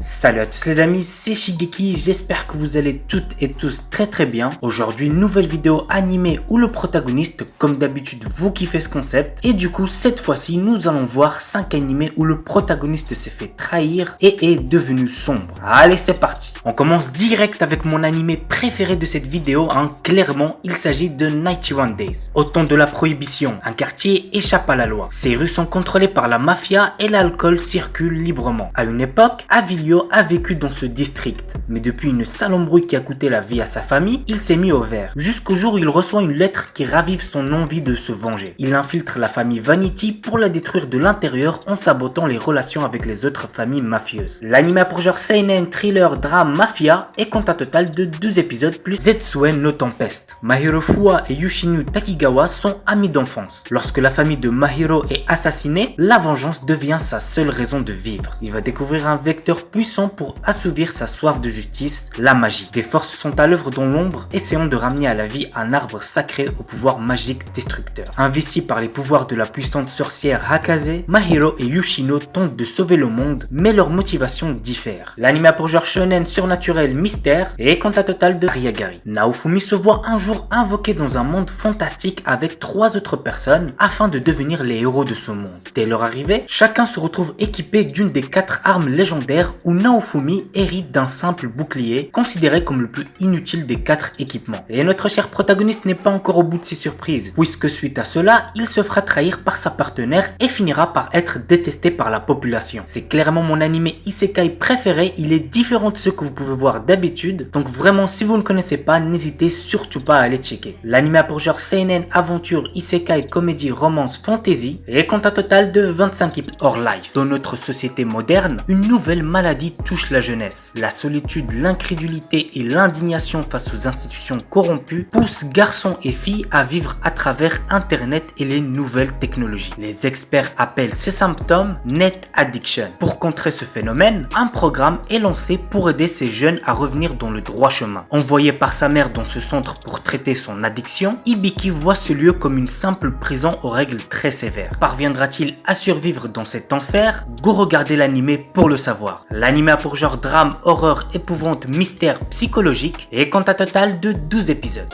Salut à tous les amis, c'est Shigeki, j'espère que vous allez toutes et tous très bien. Aujourd'hui, nouvelle vidéo animée où le protagoniste, comme d'habitude, vous kiffez ce concept. Et du coup, cette fois-ci, nous allons voir 5 animés où le protagoniste s'est fait trahir et est devenu sombre. Allez, c'est parti. On commence direct avec mon animé préféré de cette vidéo, clairement, il s'agit de 91 Days. Au temps de la prohibition, un quartier échappe à la loi. Ces rues sont contrôlées par la mafia et l'alcool circule librement. À une époque, Avilio a vécu dans ce district, mais depuis une sale embrouille qui a coûté la vie à sa famille, il s'est mis au vert. Jusqu'au jour où il reçoit une lettre qui ravive son envie de se venger. Il infiltre la famille Vanity pour la détruire de l'intérieur en sabotant les relations avec les autres familles mafieuses. L'anime a pour genre seinen, thriller, drame, mafia et compte un total de 12 épisodes plus Zetsuen no Tempest. Mahiro Fuwa et Yoshinu Takigawa sont amis d'enfance. Lorsque la famille de Mahiro est assassinée, la vengeance devient sa seule raison de vivre. Il va découvrir un vecteur puissant pour assouvir sa soif de justice, la magie. Des forces sont à l'œuvre dans l'ombre, essayant de ramener à la vie un arbre sacré au pouvoir magique destructeur. Investis par les pouvoirs de la puissante sorcière Hakaze, Mahiro et Yoshino tentent de sauver le monde, mais leurs motivations diffèrent. L'anime a pour genre shonen surnaturel mystère et compte un total de Ariagari. Naofumi se voit un jour invoqué dans un monde fantastique avec 3 autres personnes afin de devenir les héros de ce monde. Dès leur arrivée, chacun se retrouve équipé d'une des 4 armes légendaires où Naofumi hérite d'un simple bouclier, considéré comme le plus inutile des 4 équipements. Et notre cher protagoniste n'est pas encore au bout de ses surprises, puisque suite à cela, il se fera trahir par sa partenaire et finira par être détesté par la population. C'est clairement mon animé isekai préféré, il est différent de ce que vous pouvez voir d'habitude, donc vraiment si vous ne connaissez pas, n'hésitez surtout pas à aller checker. L'anime a pour genre seinen, aventure, isekai, comédie, romance, fantasy et compte un total de 25 épisodes hors live. Dans notre société moderne, une nouvelle maladie touche la jeunesse. La solitude, l'incrédulité et l'indignation face aux institutions corrompues poussent garçons et filles à vivre à travers Internet et les nouvelles technologies. Les experts appellent ces symptômes net addiction. Pour contrer ce phénomène, un programme est lancé pour aider ces jeunes à revenir dans le droit chemin. Envoyé par sa mère dans ce centre pour traiter son addiction, Hibiki voit ce lieu comme une simple prison aux règles très sévères. Parviendra-t-il à survivre dans cet enfer? Go regarder l'animé pour le savoir. L'anime a pour genre drame, horreur, épouvante, mystère, psychologique et compte un total de 12 épisodes.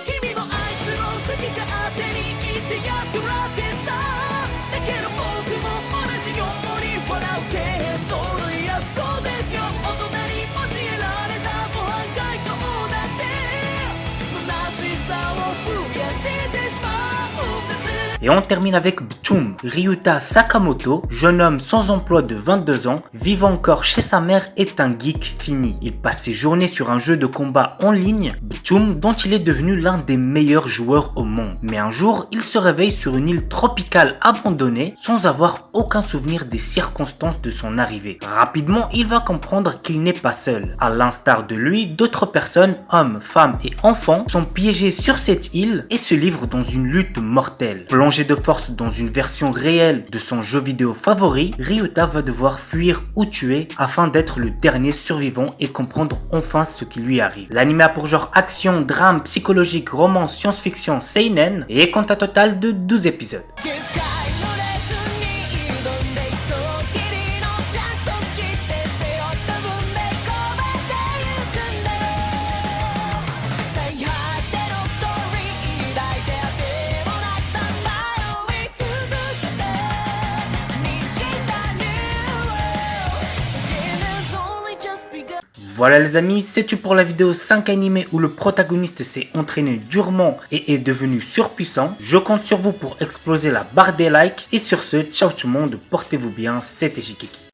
Et on termine avec Btoum. Ryuta Sakamoto, jeune homme sans emploi de 22 ans, vivant encore chez sa mère, est un geek fini. Il passe ses journées sur un jeu de combat en ligne, Btoum, dont il est devenu l'un des meilleurs joueurs au monde. Mais un jour, il se réveille sur une île tropicale abandonnée, sans avoir aucun souvenir des circonstances de son arrivée. Rapidement, il va comprendre qu'il n'est pas seul. À l'instar de lui, d'autres personnes, hommes, femmes et enfants, sont piégés sur cette île et se livrent dans une lutte mortelle. Plongé de force dans une version réelle de son jeu vidéo favori, Ryuta va devoir fuir ou tuer afin d'être le dernier survivant et comprendre enfin ce qui lui arrive. L'anime a pour genre action, drame, psychologique, romance, science-fiction, seinen et compte un total de 12 épisodes. Voilà les amis, c'est tout pour la vidéo 5 animés où le protagoniste s'est entraîné durement et est devenu surpuissant. Je compte sur vous pour exploser la barre des likes. Et sur ce, ciao tout le monde, portez-vous bien, c'était Shigeki.